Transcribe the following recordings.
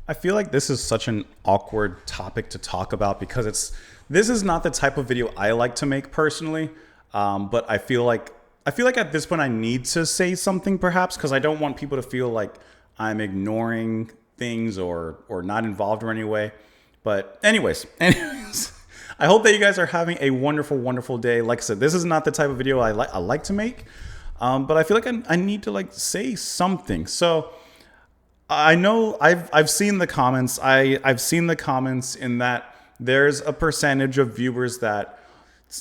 I feel like this is such an awkward topic to talk about because this is not the type of video I like to make personally. But I feel like at this point I need to say something perhaps because I don't want people to feel like I'm ignoring things or not involved in any way. But anyways, I hope that you guys are having a wonderful, wonderful day. Like I said, this is not the type of video I like to make, but I feel like I need to like say something. So I know I've seen the comments. I've seen the comments in that there's a percentage of viewers that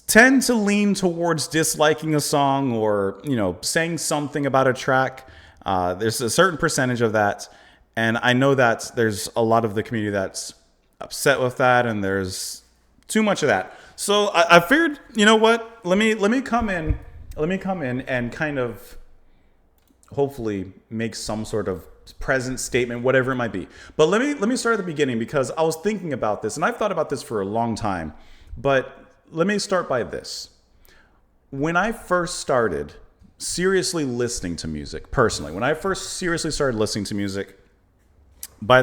tend to lean towards disliking a song or saying something about a track. There's a certain percentage of that, and I know that there's a lot of the community that's upset with that, and there's too much of that. So I figured, you know what? Let me come in. Let me come in and kind of hopefully make some sort of present statement, whatever it might be. But let me start at the beginning because I was thinking about this, and I've thought about this for a long time. But let me start by this. When I first started seriously listening to music, personally, when I first seriously started listening to music, by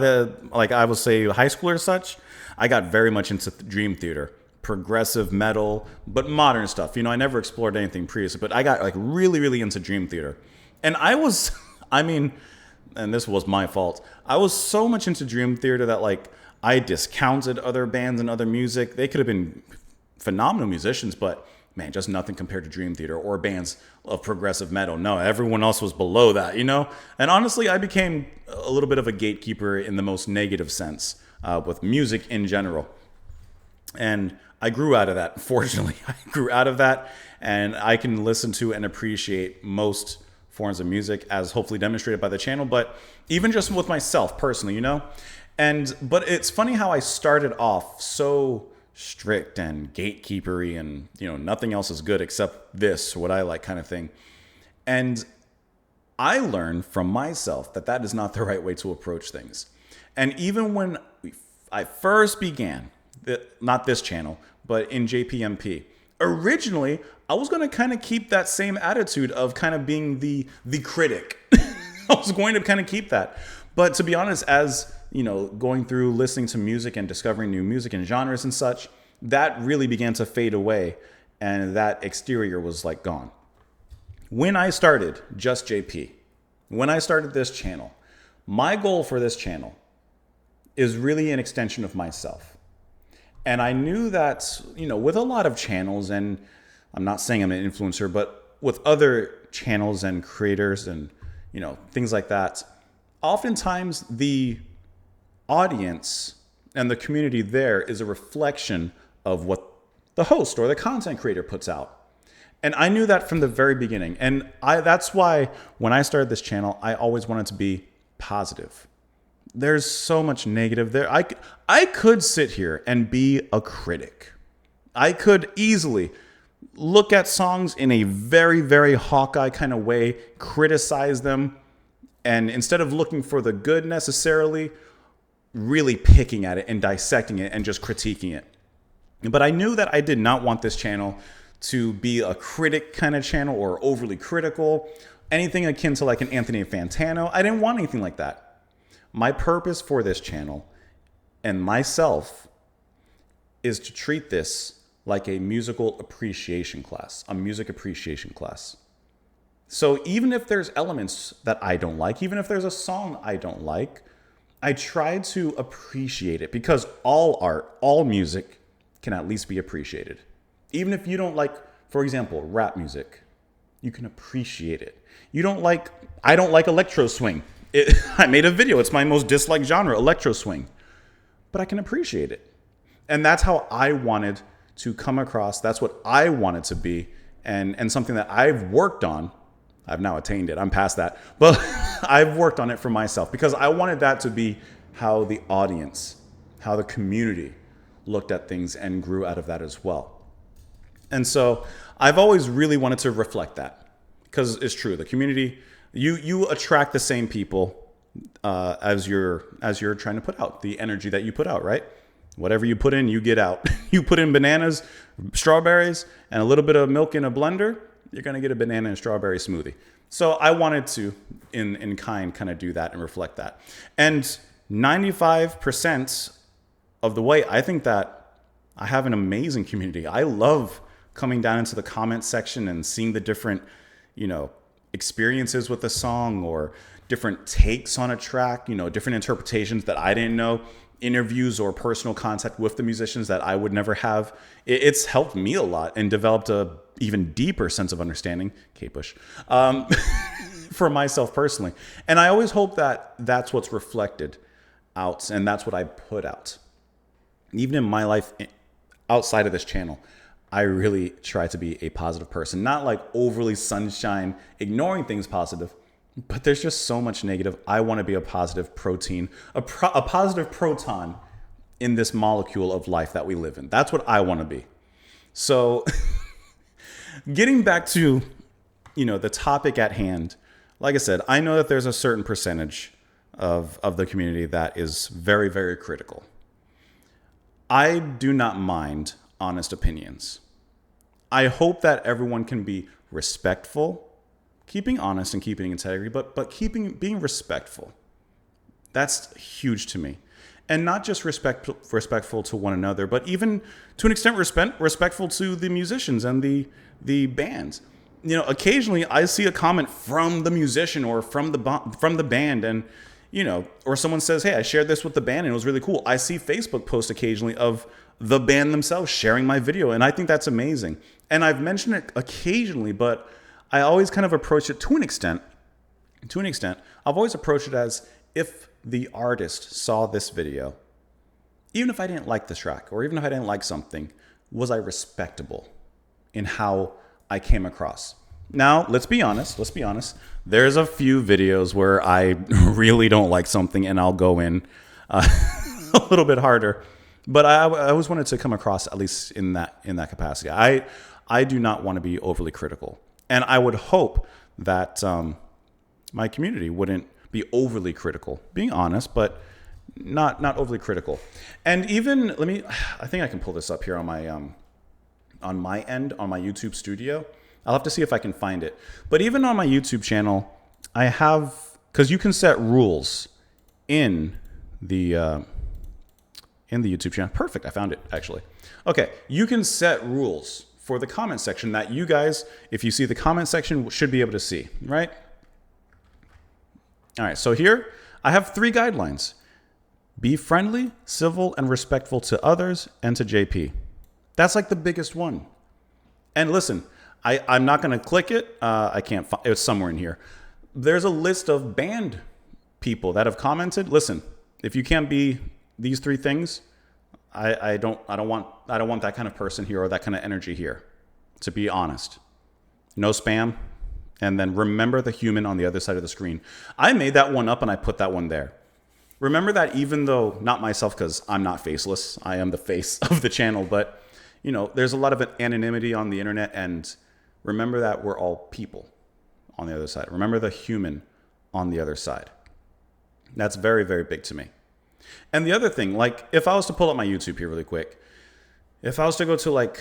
I will say high school or such, I got very much into Dream Theater, progressive metal, but modern stuff. I never explored anything previously, but I got like really, really into Dream Theater. And and this was my fault. I was so much into Dream Theater that like I discounted other bands and other music. They could have been phenomenal musicians, but man, just nothing compared to Dream Theater or bands of progressive metal. No, everyone else was below that, And honestly, I became a little bit of a gatekeeper in the most negative sense with music in general. And I grew out of that, fortunately. I grew out of that, and I can listen to and appreciate most forms of music as hopefully demonstrated by the channel, but even just with myself personally, but it's funny how I started off so strict and gatekeepery and nothing else is good except this, what I like kind of thing. And I learned from myself that is not the right way to approach things. And even when I first began, not this channel, but in JPMP, originally I was going to kind of keep that same attitude of kind of being the critic. I was going to kind of keep that. But to be honest, as going through listening to music and discovering new music and genres and such, that really began to fade away, and that exterior was like gone. When I started Just JP, when I started this channel, my goal for this channel is really an extension of myself. And I knew that, with a lot of channels, and I'm not saying I'm an influencer, but with other channels and creators and, things like that, oftentimes the audience and the community there is a reflection of what the host or the content creator puts out. And I knew that from the very beginning. And that's why when I started this channel, I always wanted to be positive. There's so much negative there. I could sit here and be a critic. I could easily look at songs in a very, very Hawkeye kind of way, criticize them, and instead of looking for the good necessarily, really picking at it and dissecting it and just critiquing it. But I knew that I did not want this channel to be a critic kind of channel or overly critical, anything akin to like an Anthony Fantano. I didn't want anything like that. My purpose for this channel and myself is to treat this like a musical appreciation class, a music appreciation class. So even if there's elements that I don't like, even if there's a song I don't like, I try to appreciate it because all art, all music can at least be appreciated. Even if you don't like, for example, rap music, you can appreciate it. I don't like electro swing. I made a video. It's my most disliked genre, electro swing. But I can appreciate it. And that's how I wanted to come across. That's what I wanted to be. And something that I've worked on. I've now attained it. I'm past that. But I've worked on it for myself because I wanted that to be how the audience, how the community looked at things and grew out of that as well. And so I've always really wanted to reflect that because it's true. The community, you attract the same people as you're trying to put out, the energy that you put out, right? Whatever you put in, you get out. You put in bananas, strawberries, and a little bit of milk in a blender, you're going to get a banana and strawberry smoothie. So I wanted to, in kind of do that and reflect that. And 95% of the way, I think that I have an amazing community. I love coming down into the comment section and seeing the different, experiences with the song or different takes on a track, different interpretations that I didn't know, interviews or personal contact with the musicians that I would never have. It's helped me a lot and developed a even deeper sense of understanding, Kate Bush, for myself personally. And I always hope that that's what's reflected out and that's what I put out. Even in my life outside of this channel, I really try to be a positive person, not like overly sunshine, ignoring things positive, but there's just so much negative. I want to be a positive protein, a positive proton in this molecule of life that we live in. That's what I want to be. So getting back to, the topic at hand, like I said, I know that there's a certain percentage of the community that is very, very critical. I do not mind honest opinions. I hope that everyone can be respectful, keeping honest and keeping integrity, but being respectful. That's huge to me. And not just respectful to one another, but even to an extent respectful to the musicians and the bands. Occasionally I see a comment from the musician or from the band and or someone says, hey, I shared this with the band and it was really cool. I see Facebook posts occasionally of the band themselves sharing my video, and I think that's amazing. And I've mentioned it occasionally, but I always kind of approach it to an extent. I've always approached it as if the artist saw this video, even if I didn't like the track or even if I didn't like something, was I respectable in how I came across? Now, let's be honest. There's a few videos where I really don't like something and I'll go in a little bit harder. But I always wanted to come across at least in that capacity. I do not want to be overly critical. And I would hope that my community wouldn't be overly critical, being honest, but not overly critical. And even, I think I can pull this up here on my end, on my YouTube studio. I'll have to see if I can find it. But even on my YouTube channel, I have, because you can set rules in the YouTube channel. Perfect, I found it actually. Okay, you can set rules for the comment section that you guys, if you see the comment section, should be able to see, right? All right, so here I have 3 guidelines. Be friendly, civil, and respectful to others and to JP. That's like the biggest one. And listen, I'm not going to click it. I can't find it's somewhere in here. There's a list of band people that have commented. Listen, if you can't be these 3 things, I don't want that kind of person here or that kind of energy here, to be honest. No spam. And then remember the human on the other side of the screen. I made that one up and I put that one there. Remember that, even though not myself, because I'm not faceless, I am the face of the channel, but there's a lot of anonymity on the internet, and remember that we're all people on the other side. Remember the human on the other side. That's very, very big to me. And the other thing, like if I was to pull up my YouTube here really quick, if I was to go to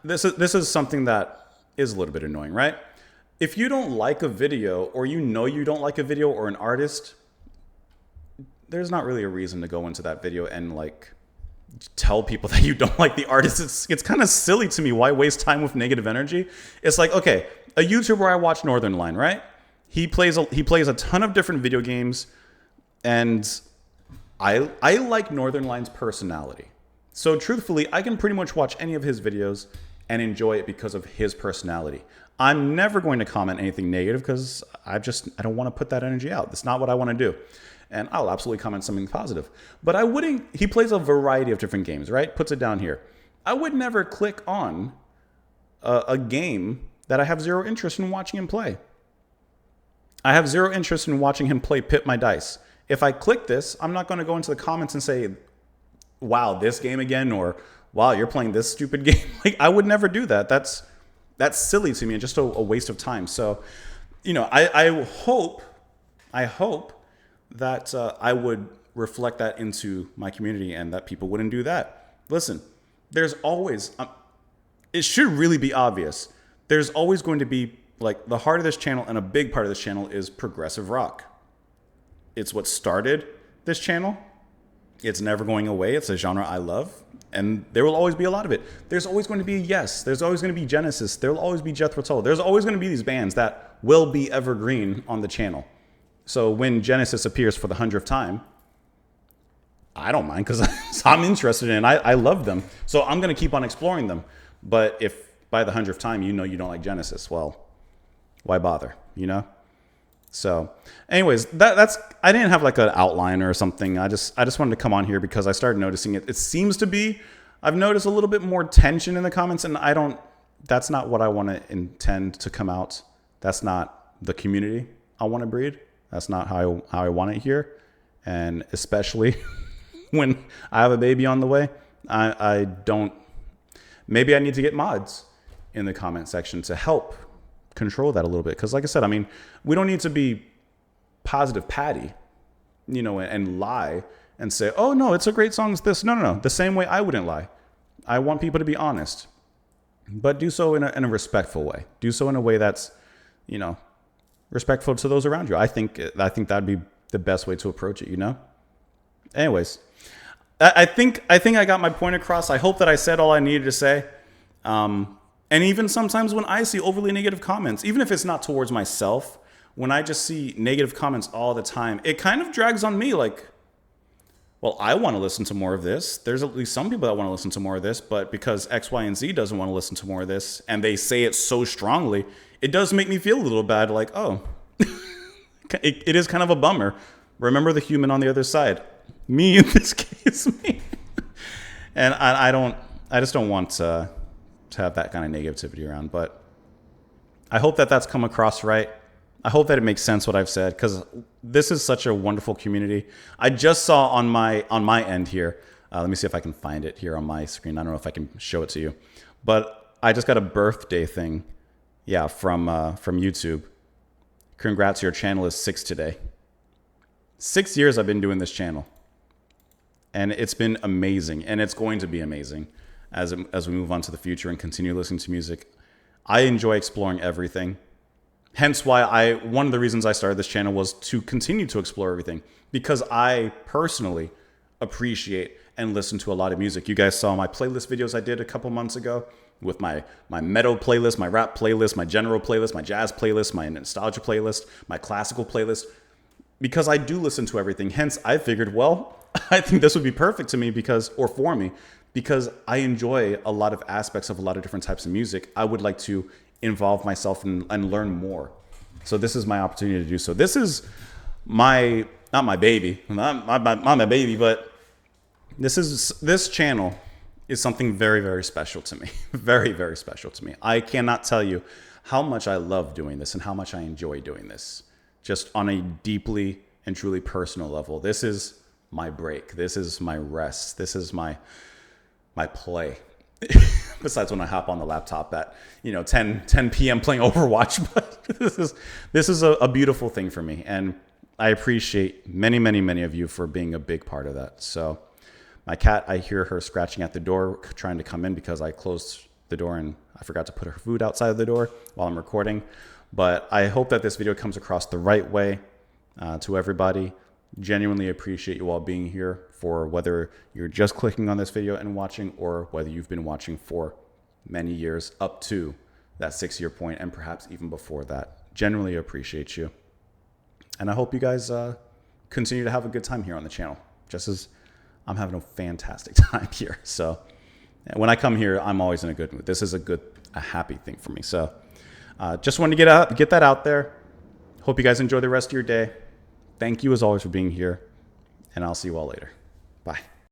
this is something that is a little bit annoying, right? If you don't like a video, or you don't like a video or an artist, there's not really a reason to go into that video and tell people that you don't like the artist. It's kind of silly to me. Why waste time with negative energy? It's like, okay, a YouTuber I watch, Northernlion, right? He plays a ton of different video games, and I like Northernlion's personality. So truthfully, I can pretty much watch any of his videos and enjoy it because of his personality. I'm never going to comment anything negative because I don't want to put that energy out. That's not what I want to do. And I'll absolutely comment something positive. But I wouldn't, he plays a variety of different games, right? Puts it down here. I would never click on a game that I have zero interest in watching him play. I have zero interest in watching him play Pit My Dice. If I click this, I'm not going to go into the comments and say, wow, this game again, or wow, you're playing this stupid game. I would never do that. That's silly to me and just a waste of time. So, I hope that I would reflect that into my community and that people wouldn't do that. Listen, there's always, it should really be obvious. There's always going to be, the heart of this channel and a big part of this channel is progressive rock. It's what started this channel. It's never going away. It's a genre I love, and there will always be a lot of it. There's always going to be Yes. There's always going to be Genesis. There will always be Jethro Tull. There's always going to be these bands that will be evergreen on the channel. So when Genesis appears for the 100th time, I don't mind because I'm interested in it. I love them. So I'm going to keep on exploring them. But if by the 100th time you know you don't like Genesis, well, why bother, you know? So anyways, that's I didn't have like an outline or something. I just wanted to come on here because I started noticing it. It seems to be, I've noticed a little bit more tension in the comments, and that's not what I want to intend to come out. That's not the community I want to breed. That's not how I want it here. And especially when I have a baby on the way, I don't, maybe I need to get mods in the comment section to help control that a little bit. Because like I said, I mean, we don't need to be positive Patty, you know, and lie and say, oh no, it's a great song. It's this. No. The same way I wouldn't lie. I want people to be honest, but do so in a respectful way. Do so in a way that's, you know, respectful to those around you. I think that'd be the best way to approach it, you know? Anyways, I think I got my point across. I hope that I said all I needed to say. And even sometimes when I see overly negative comments, even if it's not towards myself, when I just see negative comments all the time, it kind of drags on me like, well, I want to listen to more of this. There's at least some people that want to listen to more of this, but because X, Y, and Z doesn't want to listen to more of this, and they say it so strongly, it does make me feel a little bad, like, oh, it is kind of a bummer. Remember the human on the other side. Me in this case, me. And I just don't want to have that kind of negativity around, but I hope that that's come across right. I hope that it makes sense what I've said, because this is such a wonderful community. I just saw on my end here, let me see if I can find it here on my screen. I don't know if I can show it to you, but I just got a birthday thing, from YouTube. Congrats, your channel is 6 today. 6 years I've been doing this channel, and it's been amazing, and it's going to be amazing as we move on to the future and continue listening to music. I enjoy exploring everything. Hence why one of the reasons I started this channel was to continue to explore everything, because I personally appreciate and listen to a lot of music. You guys saw my playlist videos I did a couple months ago with my metal playlist, my rap playlist, my general playlist, my jazz playlist, my nostalgia playlist, my classical playlist, because I do listen to everything. Hence, I figured, well, I think this would be perfect to me for me, because I enjoy a lot of aspects of a lot of different types of music. I would like to involve myself and learn more. So this is my opportunity to do so. This is not my baby, but this channel is something very, very special to me. Very, very special to me. I cannot tell you how much I love doing this and how much I enjoy doing this, just on a deeply and truly personal level. This is my break. This is my rest. This is my play. Besides when I hop on the laptop at 10 p.m. playing Overwatch, but this is a beautiful thing for me, and I appreciate many of you for being a big part of that. So my cat, I hear her scratching at the door trying to come in because I closed the door and I forgot to put her food outside of the door while I'm recording. But I hope that this video comes across the right way to everybody. Genuinely appreciate you all being here, for whether you're just clicking on this video and watching, or whether you've been watching for many years up to that 6-year point and perhaps even before that. Genuinely appreciate you. And I hope you guys continue to have a good time here on the channel, just as I'm having a fantastic time here. So when I come here, I'm always in a good mood. This is a happy thing for me. So just wanted to get that out there. Hope you guys enjoy the rest of your day. Thank you as always for being here, and I'll see you all later. Bye.